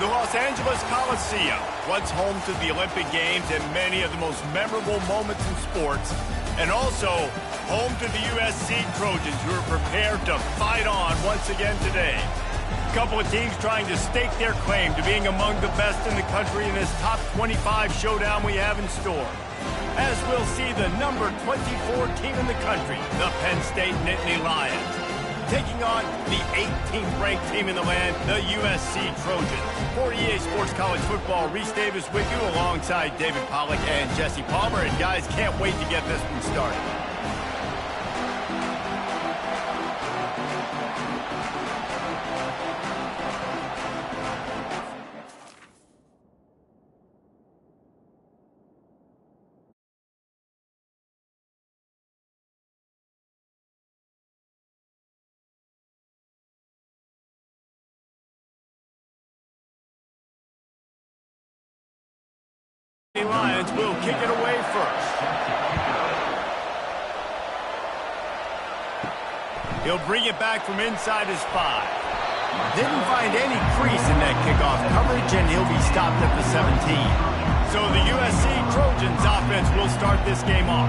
The Los Angeles Coliseum, once home to the Olympic Games and many of the most memorable moments in sports, and also home to the USC Trojans, who are prepared to fight on once again today. A couple of teams trying to stake their claim to being among the best in the country in this top 25 showdown we have in store. As we'll see the number 24 team in the country, the Penn State Nittany Lions, taking on the 18th ranked team in the land, the USC Trojans. For EA Sports College Football, Reese Davis with you alongside David Pollack and Jesse Palmer. And guys, can't wait to get this one started. The Lions will kick it away first. He'll bring it back from inside his 5. Didn't find any crease in that kickoff coverage, and he'll be stopped at the 17. So the USC Trojans offense will start this game off.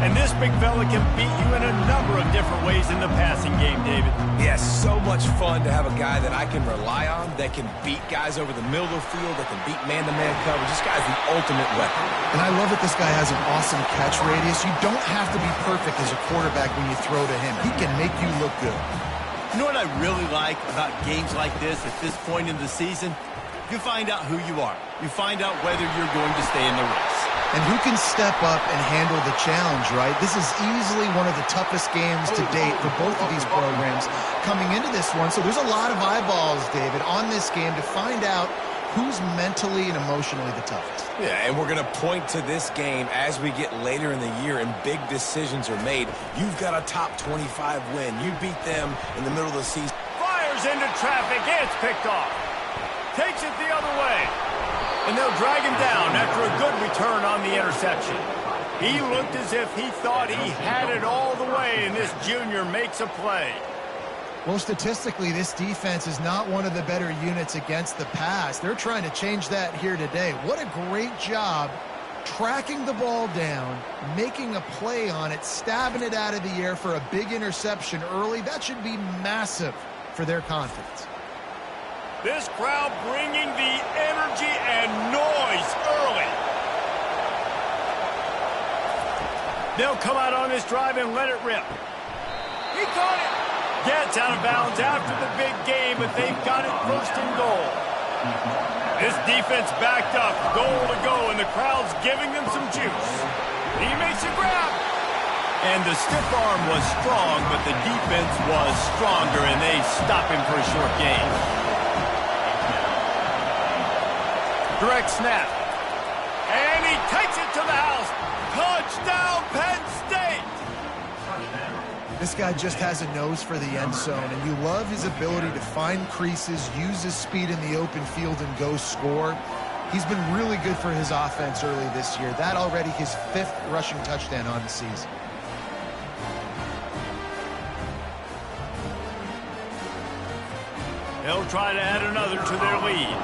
And this big fella can beat you in a number of different ways in the passing game, David. Yes, so much fun to have a guy that I can rely on, that can beat guys over the middle of the field, that can beat man-to-man coverage. This guy's the ultimate weapon. And I love that this guy has an awesome catch radius. You don't have to be perfect as a quarterback when you throw to him. He can make you look good. You know what I really like about games like this at this point in the season? You find out who you are. You find out whether you're going to stay in the race. And who can step up and handle the challenge, right? This is easily one of the toughest games to date for both of these programs coming into this one. So there's a lot of eyeballs, David, on this game to find out who's mentally and emotionally the toughest. Yeah, and we're going to point to this game as we get later in the year and big decisions are made. You've got a top 25 win. You beat them in the middle of the season. Fires into traffic. It's picked off. Takes it the other way. And they'll drag him down after a good return on the interception. He looked as if he thought he had it all the way, and this junior makes a play. Well, statistically, this defense is not one of the better units against the pass. They're trying to change that here today. What a great job tracking the ball down, making a play on it, stabbing it out of the air for a big interception early. That should be massive for their confidence. This crowd bringing the energy and noise early. They'll come out on this drive and let it rip. He caught it. Gets out of bounds after the big game, but they've got it first and goal. This defense backed up, goal to go, and the crowd's giving them some juice. He makes a grab. And the stiff arm was strong, but the defense was stronger, and they stop him for a short gain. Direct snap. And he takes it to the house. Touchdown, Penn State! This guy just has a nose for the end zone, and you love his ability to find creases, use his speed in the open field, and go score. He's been really good for his offense early this year. That already his 5th rushing touchdown on the season. They'll try to add another to their lead.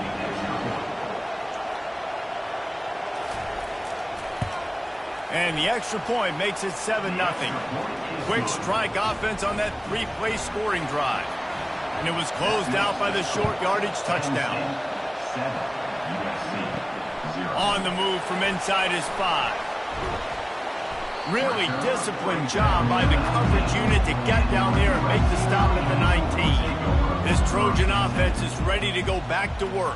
And the extra point makes it 7-0. Quick strike offense on that 3-play scoring drive. And it was closed out by the short yardage touchdown. On the move from inside his 5. Really disciplined job by the coverage unit to get down there and make the stop at the 19. This Trojan offense is ready to go back to work.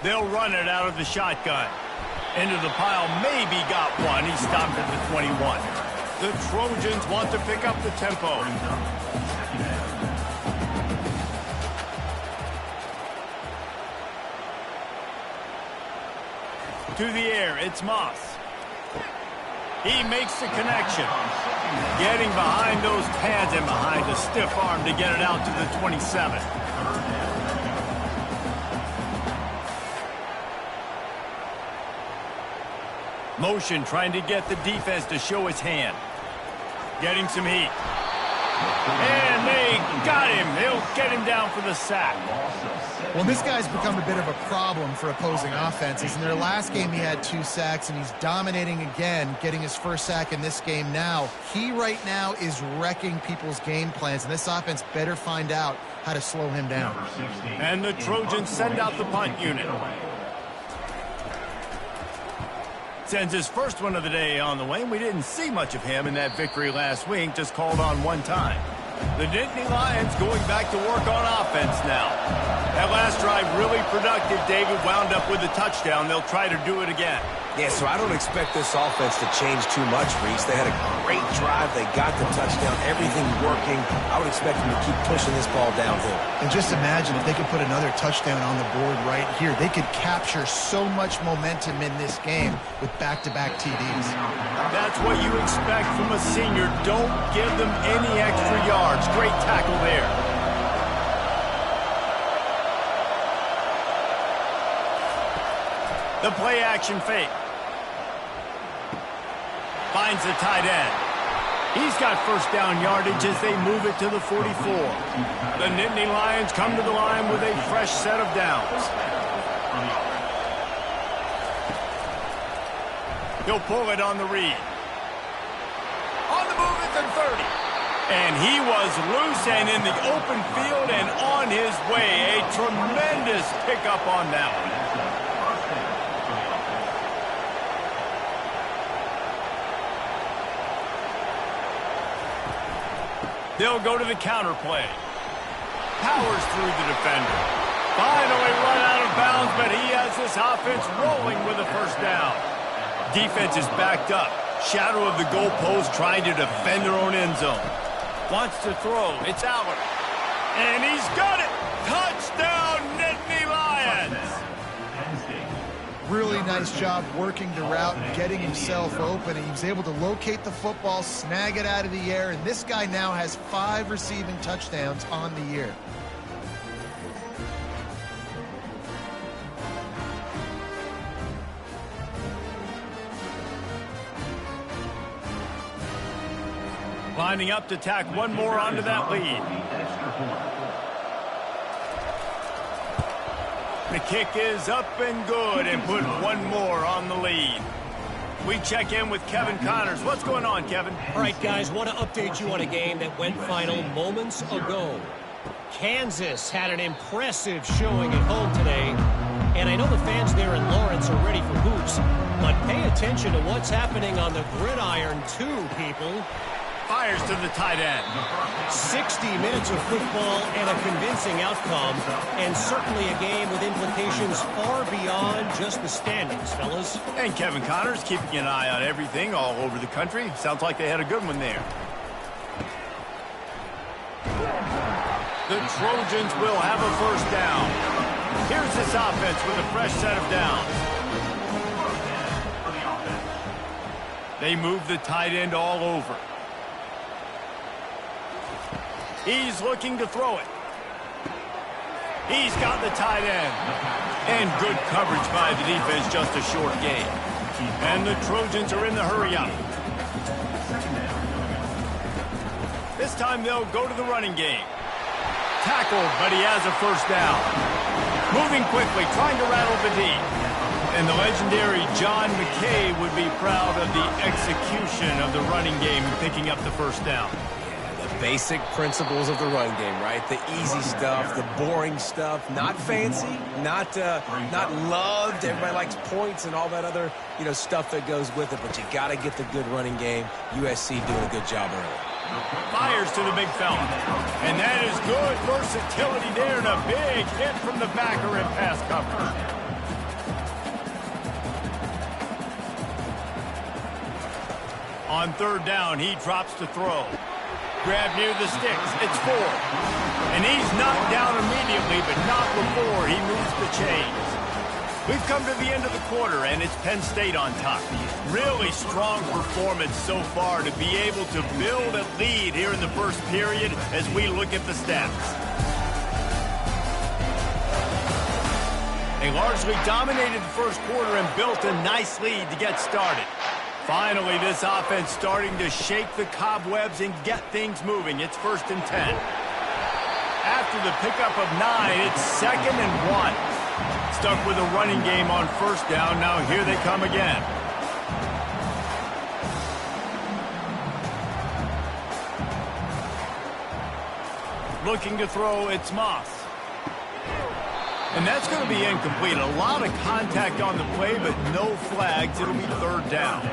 They'll run it out of the shotgun. Into the pile, maybe got one. He stopped at the 21. The Trojans want to pick up the tempo. To the air, it's Moss. He makes the connection. Getting behind those pads and behind the stiff arm to get it out to the 27. Motion trying to get the defense to show his hand. Getting some heat. And they got him. They'll get him down for the sack. Well, this guy's become a bit of a problem for opposing offenses. In their last game, he had 2 sacks, and he's dominating again, getting his first sack in this game now. He right now is wrecking people's game plans, and this offense better find out how to slow him down. And the Trojans send out the punt unit. Sends his first one of the day on the way. We didn't see much of him in that victory last week, just called on one time. The Nittany Lions going back to work on offense now. That last drive really productive. David wound up with a touchdown. They'll try to do it again. Yeah, so I don't expect this offense to change too much, Reese. They had a great drive. They got the touchdown. Everything working. I would expect them to keep pushing this ball downhill. And just imagine if they could put another touchdown on the board right here. They could capture so much momentum in this game with back-to-back TDs. That's what you expect from a senior. Don't give them any extra yards. Great tackle there. The play action fake. Finds the tight end. He's got first down yardage as they move it to the 44. The Nittany Lions come to the line with a fresh set of downs. He'll pull it on the read. On the move at the 30. And he was loose and in the open field and on his way. A tremendous pickup on that one. They'll go to the counter play. Powers through the defender. Finally run out of bounds, but he has this offense rolling with a first down. Defense is backed up. Shadow of the goalpost trying to defend their own end zone. Wants to throw. It's Allen. And he's got it. Touchdown, Nittany Lions. Really nice job working the route and getting himself open. And he was able to locate the football, snag it out of the air, and this guy now has 5 receiving touchdowns on the year. Lining up to tack one more onto that lead. The kick is up and good and put one more on the lead. We check in with Kevin Connors. What's going on, Kevin? All right, guys, want to update you on a game that went final moments ago. Kansas had an impressive showing at home today, and I know the fans there in Lawrence are ready for hoops, but pay attention to what's happening on the gridiron too, people. Fires to the tight end. 60 minutes of football and a convincing outcome, and certainly a game with implications far beyond just the standings, fellas. And Kevin Connors keeping an eye on everything all over the country. Sounds like they had a good one there. The Trojans will have a first down. Here's this offense with a fresh set of downs. They move the tight end all over. He's looking to throw it. He's got the tight end. And good coverage by the defense, just a short gain. And the Trojans are in the hurry-up. This time they'll go to the running game. Tackled, but he has a first down. Moving quickly, trying to rattle the D. And the legendary John McKay would be proud of the execution of the running game and picking up the first down. Basic principles of the run game, right? The easy stuff, the boring stuff, not fancy, not loved. Everybody likes points and all that other, stuff that goes with it, but you got to get the good running game. USC doing a good job early. Fires to the big fella. And that is good versatility there and a big hit from the backer in pass coverage. On third down, he drops to throw. Grab near the sticks. It's 4. And he's knocked down immediately, but not before he moves the chains. We've come to the end of the quarter, and it's Penn State on top. Really strong performance so far to be able to build a lead here in the first period as we look at the stats. They largely dominated the first quarter and built a nice lead to get started. Finally, this offense starting to shake the cobwebs and get things moving. It's 1st and 10. After the pickup of 9, it's 2nd and 1. Stuck with a running game on 1st down. Now here they come again. Looking to throw, it's Moss. And that's going to be incomplete. A lot of contact on the play, but no flags. It'll be 3rd down.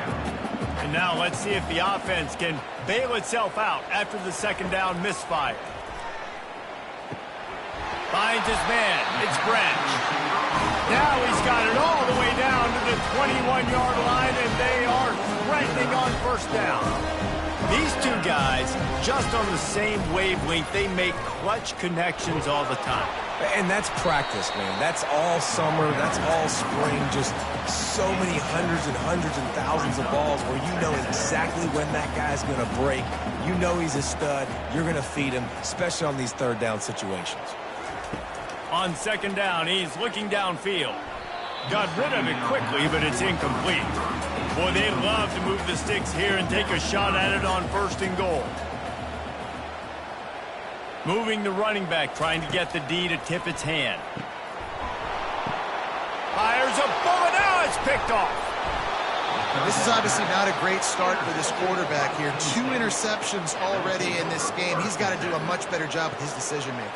And now let's see if the offense can bail itself out after the 2nd down misfire. Finds his man. It's Branch. Now he's got it all the way down to the 21-yard line, and they are threatening on 1st down. These two guys, just on the same wavelength, they make clutch connections all the time. And that's practice, man. That's all summer. That's all spring. Just so many hundreds and thousands of balls where you know exactly when that guy's going to break. You know he's a stud. You're going to feed him, especially on these 3rd down situations. On 2nd down, he's looking downfield. Got rid of it quickly, but it's incomplete. Boy, they love to move the sticks here and take a shot at it on 1st and goal. Moving the running back, trying to get the D to tip its hand. Fires a bullet. Now it's picked off. Now, this is obviously not a great start for this quarterback here. 2 interceptions already in this game. He's got to do a much better job with his decision-making.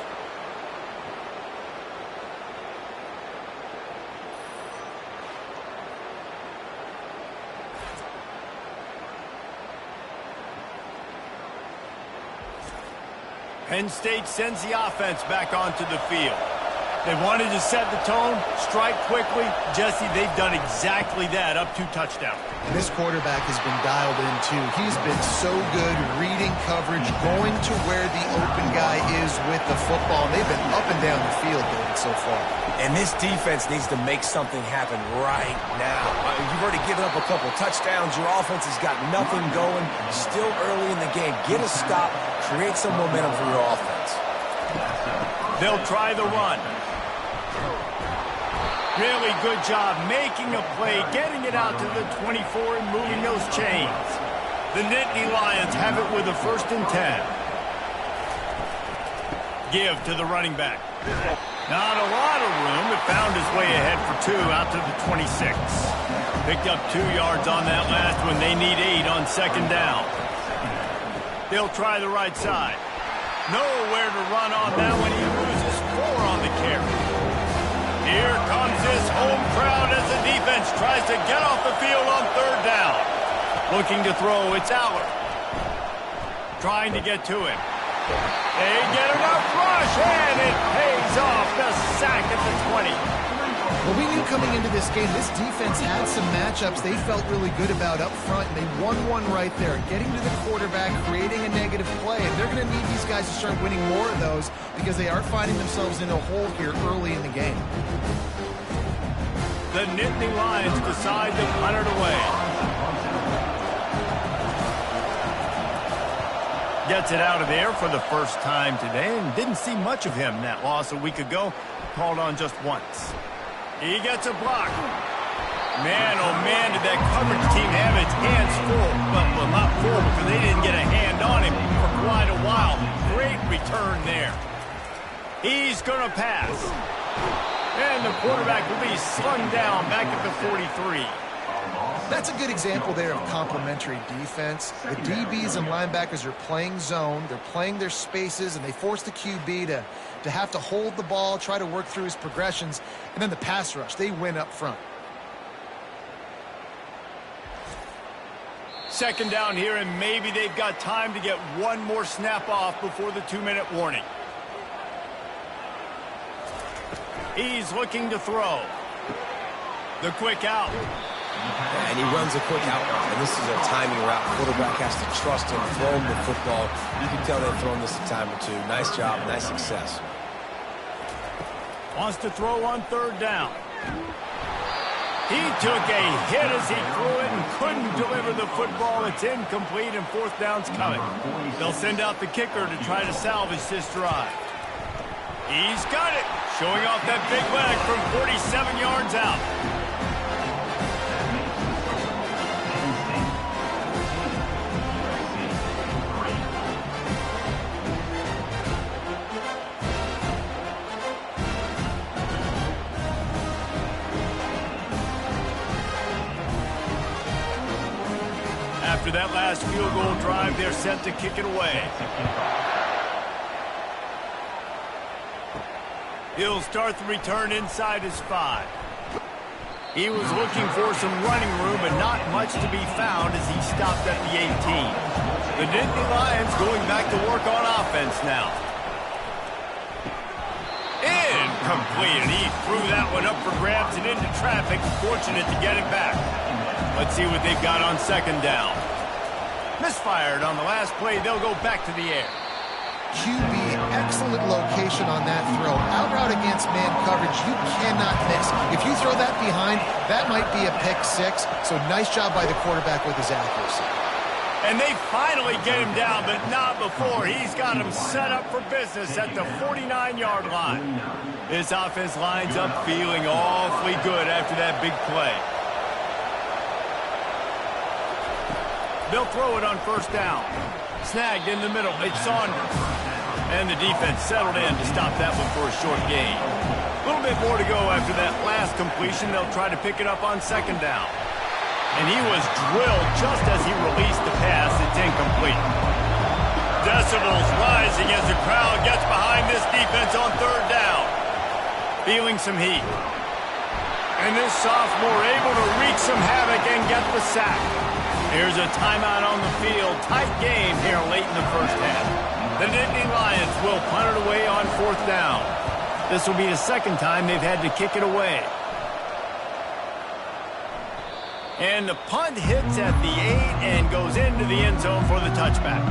Penn State sends the offense back onto the field. They wanted to set the tone, strike quickly. Jesse, they've done exactly that, up 2 touchdowns. And this quarterback has been dialed in, too. He's been so good reading coverage, going to where the open guy is with the football. And they've been up and down the field, David, so far. And this defense needs to make something happen right now. You've already given up a couple touchdowns. Your offense has got nothing going. Still early in the game. Get a stop. Create some momentum for your offense. They'll try the run. Really good job making a play, getting it out to the 24 and moving those chains. The Nittany Lions have it with a 1st and 10. Give to the running back. Not a lot of room, but found his way ahead for 2 out to the 26. Picked up 2 yards on that last one. They need 8 on 2nd down. They'll try the right side. Nowhere to run on that one. He loses 4 on the carry. Here comes this home crowd as the defense tries to get off the field on 3rd down. Looking to throw, it's Aller. Trying to get to him. They get enough rush, and it pays off. The sack at the 20. Well, we knew coming into this game, this defense had some matchups they felt really good about up front, and they won one right there. Getting to the quarterback, creating a negative play, and they're going to need these guys to start winning more of those because they are finding themselves in a hole here early in the game. The Nittany Lions decide to punt it away. Gets it out of there for the first time today, and didn't see much of him. That loss a week ago, called on just once. He gets a block. Man, oh man, did that coverage team have its hands full. Well, not full because they didn't get a hand on him for quite a while. Great return there. He's going to pass. And the quarterback will be slung down back at the 43. That's a good example there of complementary defense. The DBs and linebackers are playing zone. They're playing their spaces, and they force the QB to have to hold the ball, try to work through his progressions, and then the pass rush. They win up front. 2nd down here, and maybe they've got time to get one more snap off before the 2-minute warning. He's looking to throw. The quick out. And he runs a quick out route, and this is a timing route. Quarterback has to trust him, throw him the football. You can tell they've thrown this a time or 2. Nice job, nice success. Wants to throw on 3rd down. He took a hit as he threw it and couldn't deliver the football. It's incomplete, and 4th down's coming. They'll send out the kicker to try to salvage this drive. He's got it, showing off that big leg from 47 yards out. After that last field goal drive, they're set to kick it away. He'll start the return inside his 5. He was looking for some running room, but not much to be found as he stopped at the 18. The Nittany Lions going back to work on offense now. Incomplete, and he threw that one up for grabs and into traffic. Fortunate to get it back. Let's see what they've got on second down. Misfired on the last play. They'll go back to the air. QB, excellent location on that throw. Out route against man coverage, you cannot miss. If you throw that behind, that might be a pick 6. So nice job by the quarterback with his accuracy. And they finally get him down, but not before. He's got him set up for business at the 49-yard line. This offense lines up feeling awfully good after that big play. They'll throw it on first down. Snagged in the middle. It's Saunders. And the defense settled in to stop that one for a short gain. A little bit more to go after that last completion. They'll try to pick it up on second down. And he was drilled just as he released the pass. It's incomplete. Decibels rising as the crowd gets behind this defense on third down. Feeling some heat. And this sophomore able to wreak some havoc and get the sack. Here's a timeout on the field. Tight game here late in the first half. The Nittany Lions will punt it away on fourth down. This will be the second time they've had to kick it away. And the punt hits at the 8 and goes into the end zone for the touchback.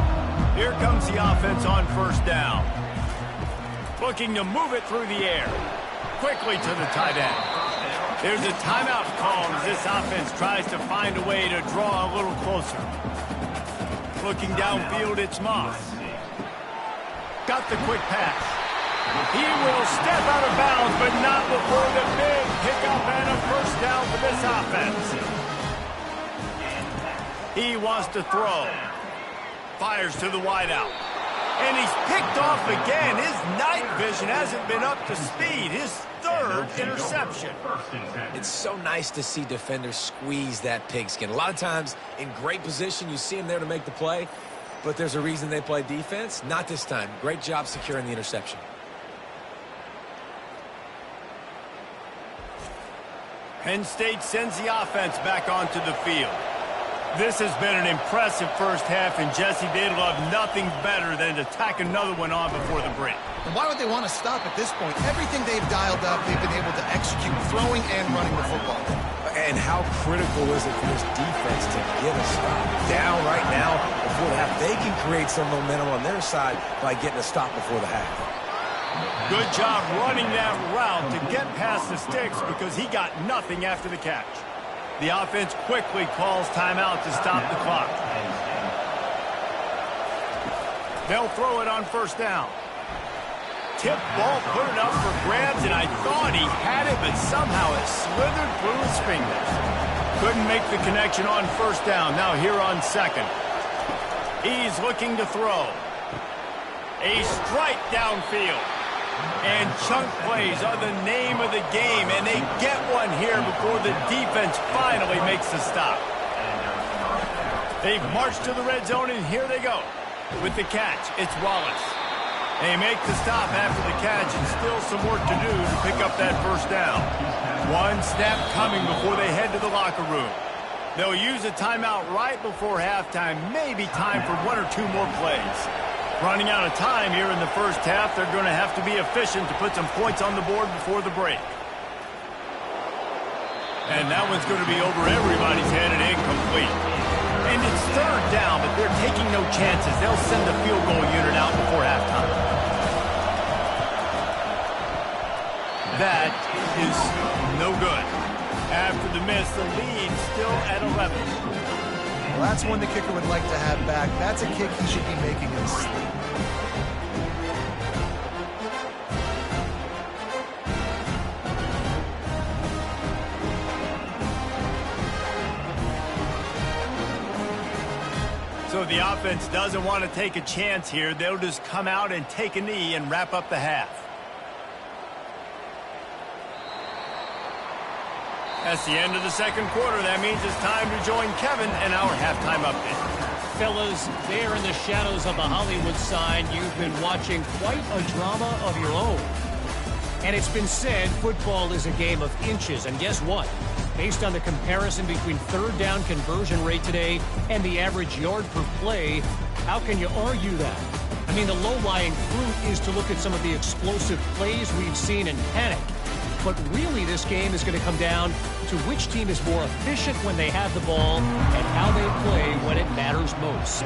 Here comes the offense on first down. Looking to move it through the air. Quickly to the tight end. There's a timeout call as this offense tries to find a way to draw a little closer. Looking downfield, it's Moss. Got the quick pass. He will step out of bounds, but not before the big pickup and a first down for this offense. He wants to throw. Fires to the wideout. And he's picked off again. His night vision hasn't been up to speed. His third interception. It's so nice to see defenders squeeze that pigskin. A lot of times in great position, you see him there to make the play, but there's a reason they play defense. Not this time. Great job securing the interception. Penn State sends the offense back onto the field. This has been an impressive first half, and Jesse, they'd love nothing better than to tack another one on before the break. And why would they want to stop at this point? Everything they've dialed up, they've been able to execute, throwing and running the football. And how critical is it for this defense to get a stop? Down right now before the half. They can create some momentum on their side by getting a stop before the half. Good job running that route to get past the sticks because he got nothing after the catch. The offense quickly calls timeout to stop the clock. They'll throw it on first down. Tip ball, put it up for grabs, and I thought he had it, but somehow it slithered through his fingers. Couldn't make the connection on first down. Now here on second. He's looking to throw. A strike downfield. And chunk plays are the name of the game, and they get one here before the defense finally makes the stop. They've marched to the red zone, and here they go. With the catch, it's Wallace. They make the stop after the catch, and still some work to do to pick up that first down. One snap coming before they head to the locker room. They'll use a timeout right before halftime, maybe time for one or two more plays. Running out of time here in the first half, they're going to have to be efficient to put some points on the board before the break. And that one's going to be over everybody's head and incomplete. And it's third down, but they're taking no chances. They'll send the field goal unit out before halftime. That is no good. After the miss, the lead still at 11. Well, that's one the kicker would like to have back. That's a kick he should be making in his sleep. So the offense doesn't want to take a chance here. They'll just come out and take a knee and wrap up the half. That's the end of the second quarter. That means it's time to join Kevin in our halftime update. Fellas, there in the shadows of the Hollywood sign, you've been watching quite a drama of your own. And it's been said football is a game of inches. And guess what? Based on the comparison between third down conversion rate today and the average yard per play, how can you argue that? I mean, the low-lying fruit is to look at some of the explosive plays we've seen and panic. But really, this game is going to come down to which team is more efficient when they have the ball and how they play when it matters most.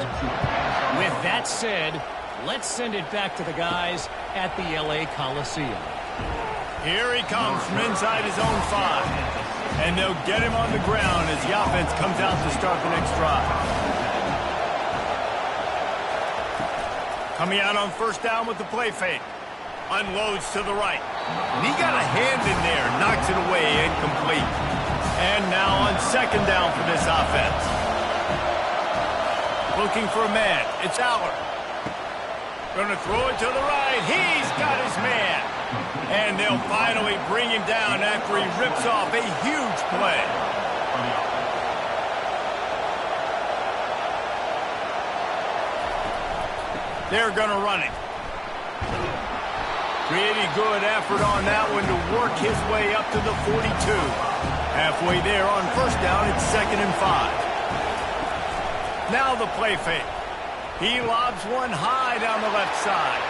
With that said, let's send it back to the guys at the LA Coliseum. Here he comes from inside his own 5. And they'll get him on the ground as the offense comes out to start the next drive. Coming out on first down with the play fake. Unloads to the right. And he got a hand in there. Knocks it away. Incomplete. And now on second down for this offense. Looking for a man. It's Aller. Going to throw it to the right. He's got his man. And they'll finally bring him down after he rips off a huge play. They're going to run it. Pretty good effort on that one to work his way up to the 42. Halfway there on first down, it's 2nd and 5. Now the play fake. He lobs one high down the left side.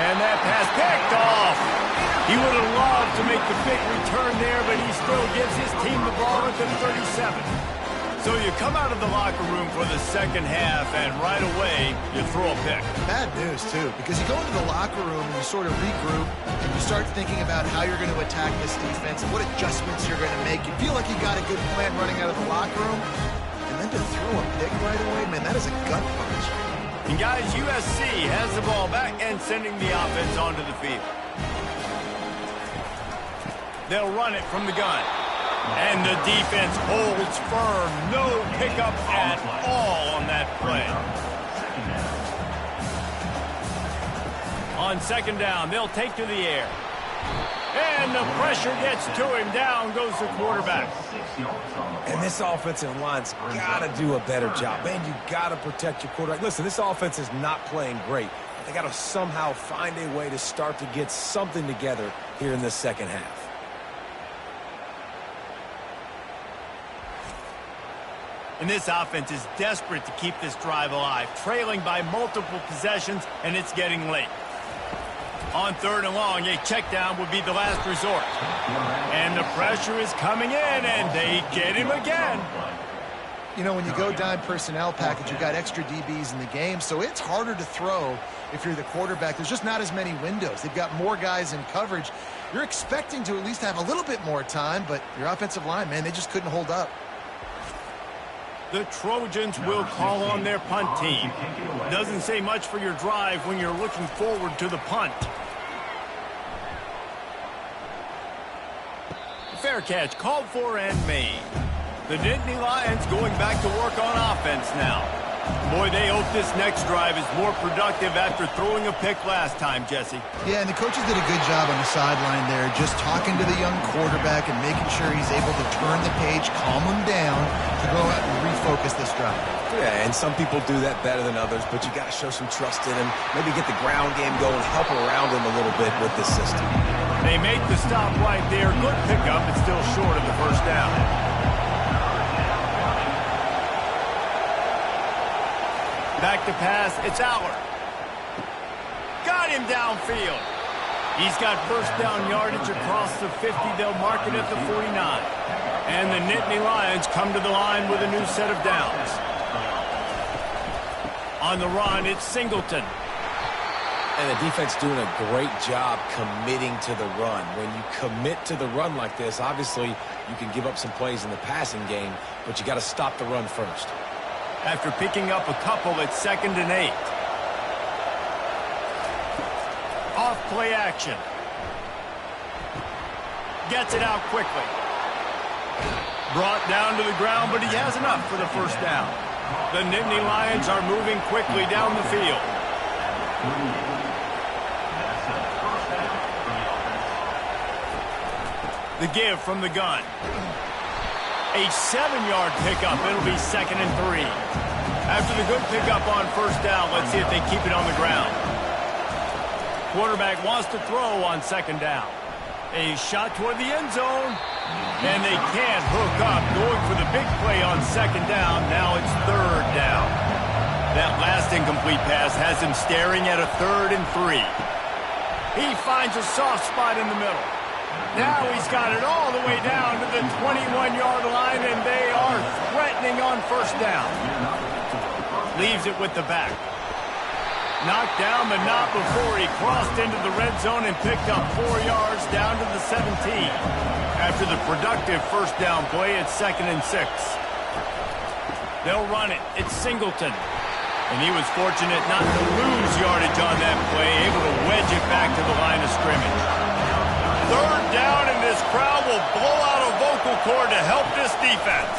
And that pass picked off. He would have loved to make the big return there, but he still gives his team the ball at the 37. So you come out of the locker room for the second half, and right away, you throw a pick. Bad news, too, because you go into the locker room and you sort of regroup, and you start thinking about how you're going to attack this defense and what adjustments you're going to make. You feel like you got a good plan running out of the locker room, and then to throw a pick right away, man, that is a gut punch. And guys, USC has the ball back and sending the offense onto the field. They'll run it from the gun. And the defense holds firm. No pickup at all on that play. On second down, they'll take to the air. And the pressure gets to him. Down goes the quarterback. And this offensive line's got to do a better job. Man, you got to protect your quarterback. Listen, this offense is not playing great. They got to somehow find a way to start to get something together here in the second half. And this offense is desperate to keep this drive alive, trailing by multiple possessions, and it's getting late. On third and long, a check down would be the last resort. And the pressure is coming in, and they get him again. You know, when you go dime personnel package, you've got extra DBs in the game, so it's harder to throw if you're the quarterback. There's just not as many windows. They've got more guys in coverage. You're expecting to at least have a little bit more time, but your offensive line, man, they just couldn't hold up. The Trojans will call on their punt team. Doesn't say much for your drive when you're looking forward to the punt. Fair catch called for and made. The Nittany Lions going back to work on offense now. Boy, they hope this next drive is more productive after throwing a pick last time, Jesse. Yeah, and the coaches did a good job on the sideline there, just talking to the young quarterback and making sure he's able to turn the page, calm him down, to go out and refocus this drive. Yeah, and some people do that better than others, but you got to show some trust in him. Maybe get the ground game going, help around him a little bit with this system. They make the stop right there. Good pickup, but still short of the first down. Back to pass, it's Aller. Got him downfield. He's got first down yardage across the 50. They'll mark it at the 49. And the Nittany Lions come to the line with a new set of downs. On the run, it's Singleton. And the defense doing a great job committing to the run. When you commit to the run like this, obviously you can give up some plays in the passing game, but you got to stop the run first. After picking up a couple, it's 2nd and 8. Off play action. Gets it out quickly. Brought down to the ground, but he has enough for the first down. The Nittany Lions are moving quickly down the field. The give from the gun. A 7-yard pickup. It'll be 2nd and 3. After the good pickup on first down, let's see if they keep it on the ground. Quarterback wants to throw on 2nd down. A shot toward the end zone. And they can't hook up. Going for the big play on 2nd down. Now it's 3rd down. That last incomplete pass has him staring at a 3rd and 3. He finds a soft spot in the middle. Now he's got it all the way down to the 21-yard line, and they are threatening on first down. Leaves it with the back. Knocked down, but not before he crossed into the red zone and picked up 4 yards down to the 17. After the productive first down play, it's 2nd and 6. They'll run it. It's Singleton. And he was fortunate not to lose yardage on that play, able to wedge it back to the line of scrimmage. 3rd down, and this crowd will blow out a vocal cord to help this defense.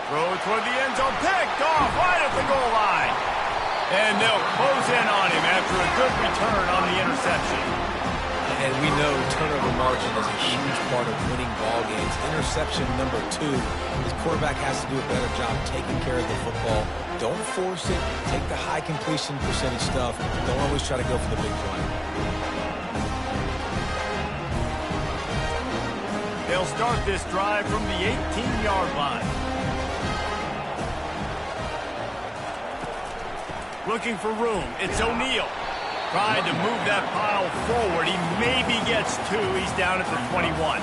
Throw toward the end zone, picked off right at the goal line. And they'll close in on him after a good return on the interception. And we know turnover margin is a huge part of winning ball games. Interception number 2. His quarterback has to do a better job taking care of the football. Don't force it. Take the high completion percentage stuff. Don't always try to go for the big play. They'll start this drive from the 18-yard line. Looking for room. It's O'Neal. Tried to move that pile forward. He maybe gets 2. He's down at the 21.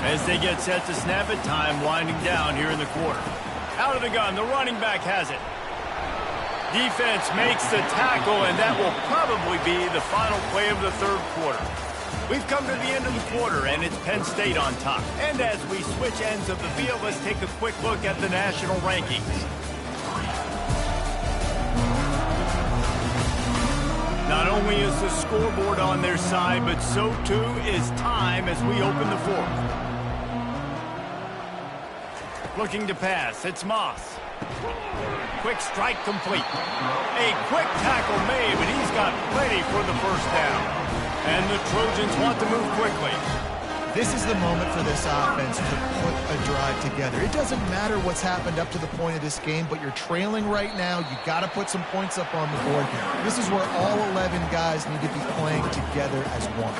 As they get set to snap it, time winding down here in the quarter. Out of the gun, the running back has it. Defense makes the tackle, and that will probably be the final play of the 3rd quarter. We've come to the end of the quarter, and it's Penn State on top. And as we switch ends of the field, let's take a quick look at the national rankings. Not only is the scoreboard on their side, but so too is time as we open the 4th. Looking to pass, it's Moss. Quick strike complete. A quick tackle made, but he's got plenty for the first down. And the Trojans want to move quickly. This is the moment for this offense to put a drive together. It doesn't matter what's happened up to the point of this game, but you're trailing right now. You got to put some points up on the board. This is where all 11 guys need to be playing together as one.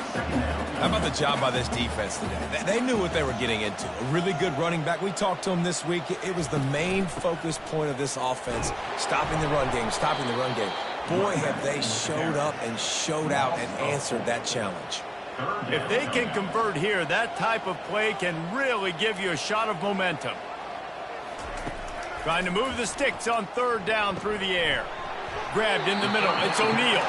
How about the job by this defense today? They knew what they were getting into. A really good running back. We talked to him this week. It was the main focus point of this offense, stopping the run game, stopping the run game. Boy, have they showed up and showed out and answered that challenge. If they can convert here, that type of play can really give you a shot of momentum. Trying to move the sticks on 3rd down through the air. Grabbed in the middle. It's O'Neal.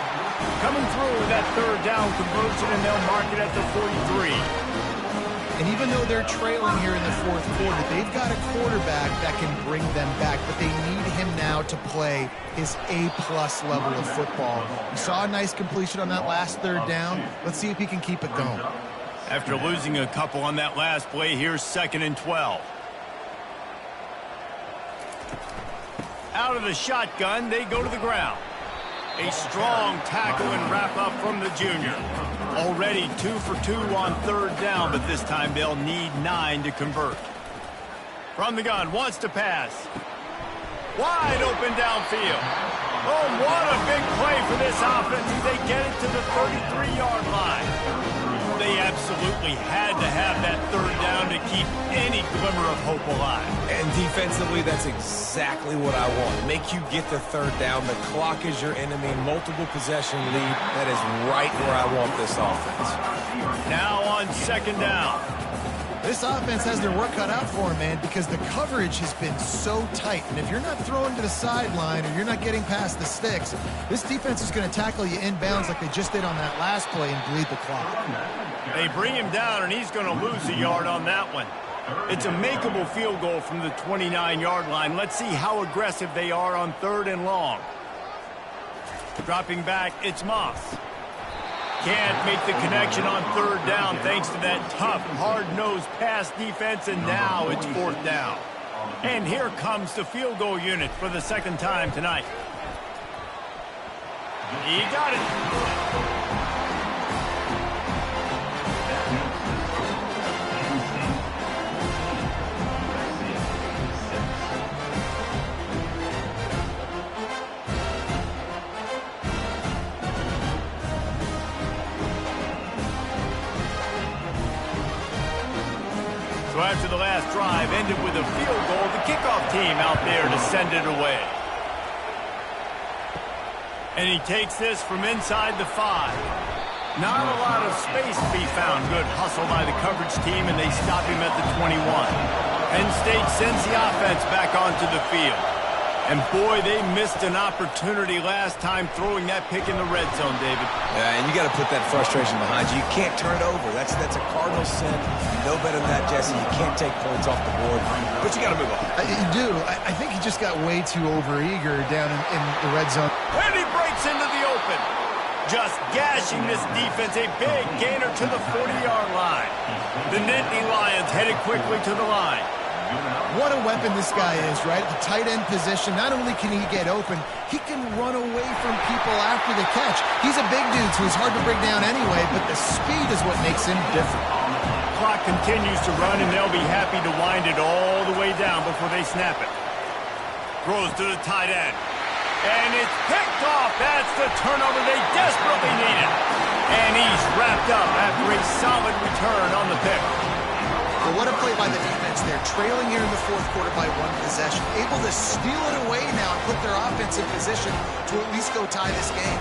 Coming through with that 3rd down conversion, and they'll mark it at the 43. And even though they're trailing here in the 4th quarter, they've got a quarterback that can bring them back, but they need him now to play his A-plus level of football. We saw a nice completion on that last 3rd down. Let's see if he can keep it going. After losing a couple on that last play, here's 2nd and 12. Out of the shotgun, they go to the ground. A strong tackle and wrap up from the junior. Already 2 for 2 on 3rd down, but this time they'll need 9 to convert. From the gun, wants to pass. Wide open downfield. Oh, what a big play for this offense as they get it to the 33-yard line. They absolutely had to have that 3rd down to keep any glimmer of hope alive. And defensively, that's exactly what I want. Make you get the 3rd down. The clock is your enemy. Multiple possession lead. That is right where I want this offense. Now on 2nd down. This offense has their work cut out for them, man, because the coverage has been so tight. And if you're not throwing to the sideline or you're not getting past the sticks, this defense is going to tackle you inbounds like they just did on that last play and bleed the clock. They bring him down, and he's going to lose a yard on that one. It's a makeable field goal from the 29-yard line. Let's see how aggressive they are on 3rd and long. Dropping back, it's Moss. Can't make the connection on 3rd down thanks to that tough, hard-nosed pass defense, and now it's 4th down. And here comes the field goal unit for the 2nd time tonight. He got it. drive ended with a field goal. The kickoff team out there to send it away. And he takes this from inside the 5. Not a lot of space to be found. Good hustle by the coverage team, and they stop him at the 21. Penn State sends the offense back onto the field. And boy, they missed an opportunity last time throwing that pick in the red zone, David. Yeah, and you got to put that frustration behind you. You can't turn it over. That's a cardinal sin. You know better than that, Jesse. You can't take points off the board, but you got to move on. You do. I think he just got way too overeager down in the red zone. And he breaks into the open. Just gashing this defense. A big gainer to the 40-yard line. The Nittany Lions headed quickly to the line. What a weapon this guy is, right? At the tight end position, not only can he get open, he can run away from people after the catch. He's a big dude, so he's hard to bring down anyway, but the speed is what makes him different. Clock continues to run, and they'll be happy to wind it all the way down before they snap it. Throws to the tight end. And it's picked off. That's the turnover they desperately needed. And he's wrapped up after a solid return on the pick. Well, what a play by the defense there. Trailing here in the fourth quarter by 1 possession. Able to steal it away now and put their offense in position to at least go tie this game.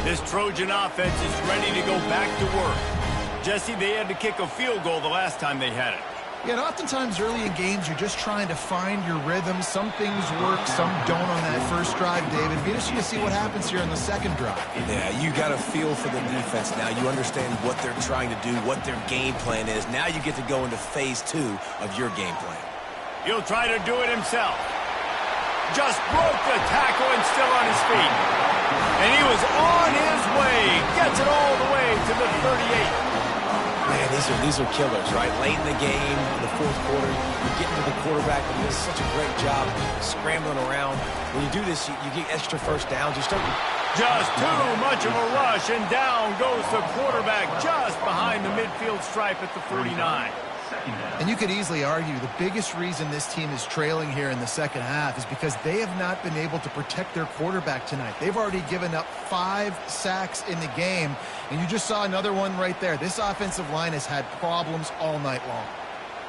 This Trojan offense is ready to go back to work. Jesse, they had to kick a field goal the last time they had it. Yeah, and oftentimes early in games, you're just trying to find your rhythm. Some things work, some don't on that first drive, David. Be interesting to see what happens here on the second drive. Yeah, you got a feel for the defense now. You understand what they're trying to do, what their game plan is. Now you get to go into phase 2 of your game plan. He'll try to do it himself. Just broke the tackle and still on his feet. And he was on his way. Gets it all the way to the 38. Man, these are killers, right? Late in the game, in the fourth quarter, you're getting to the quarterback, and he does such a great job scrambling around. When you do this, you get extra first downs. You start just too much of a rush, and down goes the quarterback just behind the midfield stripe at the 49. And you could easily argue the biggest reason this team is trailing here in the second half is because they have not been able to protect their quarterback tonight. They've already given up 5 sacks in the game, and you just saw another one right there. This offensive line has had problems all night long.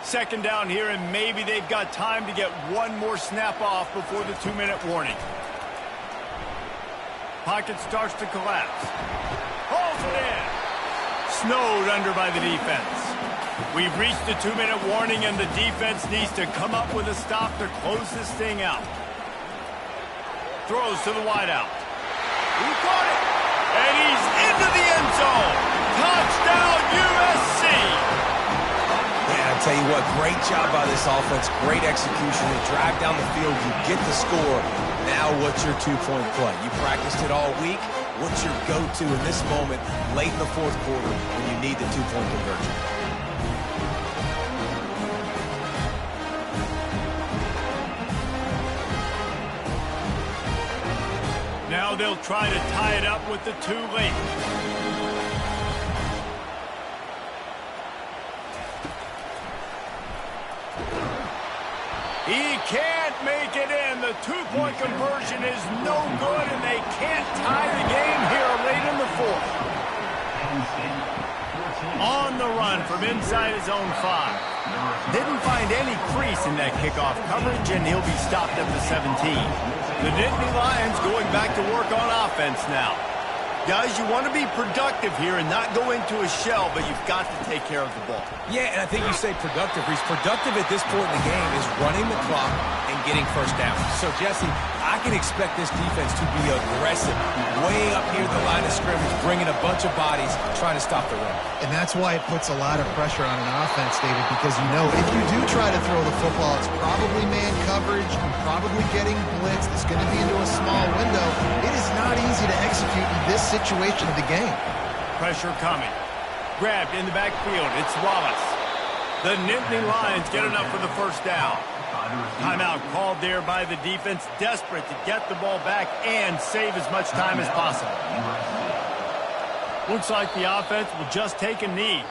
Second down here, and maybe they've got time to get one more snap off before the 2-minute warning. Pocket starts to collapse. Holds it in. Snowed under by the defense. We've reached the 2-minute warning, and the defense needs to come up with a stop to close this thing out. Throws to the wideout. Who caught it? And he's into the end zone. Touchdown, USC! Yeah, I tell you what, great job by this offense. Great execution. They drive down the field. You get the score. Now what's your 2-point play? You practiced it all week. What's your go-to in this moment late in the fourth quarter when you need the 2-point conversion? Now they'll try to tie it up with the 2 late. He can't make it in. The 2-point conversion is no good, and they can't tie the game here late in the fourth. On the run from inside his own 5. Didn't find any crease in that kickoff coverage, and he'll be stopped at the 17. The Nittany Lions going back to work on offense now. Guys, you want to be productive here and not go into a shell, but you've got to take care of the ball. Yeah, and I think you say productive. He's productive at this point in the game is running the clock and getting first down. So, Jesse, I can expect this defense to be aggressive, way up near the line of scrimmage, bringing a bunch of bodies, trying to stop the run. And that's why it puts a lot of pressure on an offense, David, because you know if you do try to throw the football, it's probably man coverage, probably getting blitzed, it's going to be into a small window. It is not easy to execute in this situation of the game. Pressure coming. Grabbed in the backfield. It's Wallace. The Nittany Lions get enough for the first down. Timeout called there by the defense, desperate to get the ball back and save as much time as possible. Looks like the offense will just take a knee.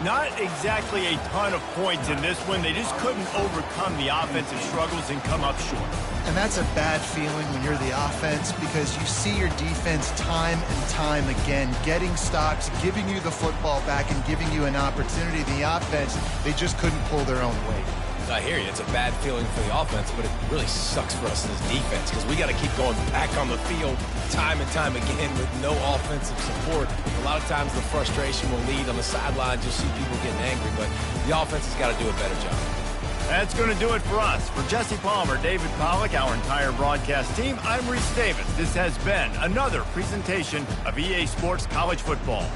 Not exactly a ton of points in this one. They just couldn't overcome the offensive struggles and come up short. And that's a bad feeling when you're the offense, because you see your defense time and time again getting stops, giving you the football back, and giving you an opportunity. The offense, they just couldn't pull their own weight. I hear you. It's a bad feeling for the offense, but it really sucks for us as defense because we got to keep going back on the field time and time again with no offensive support. A lot of times the frustration will lead on the sidelines. You'll see people getting angry, but the offense has got to do a better job. That's going to do it for us. For Jesse Palmer, David Pollack, our entire broadcast team, I'm Reese Davis. This has been another presentation of EA Sports College Football.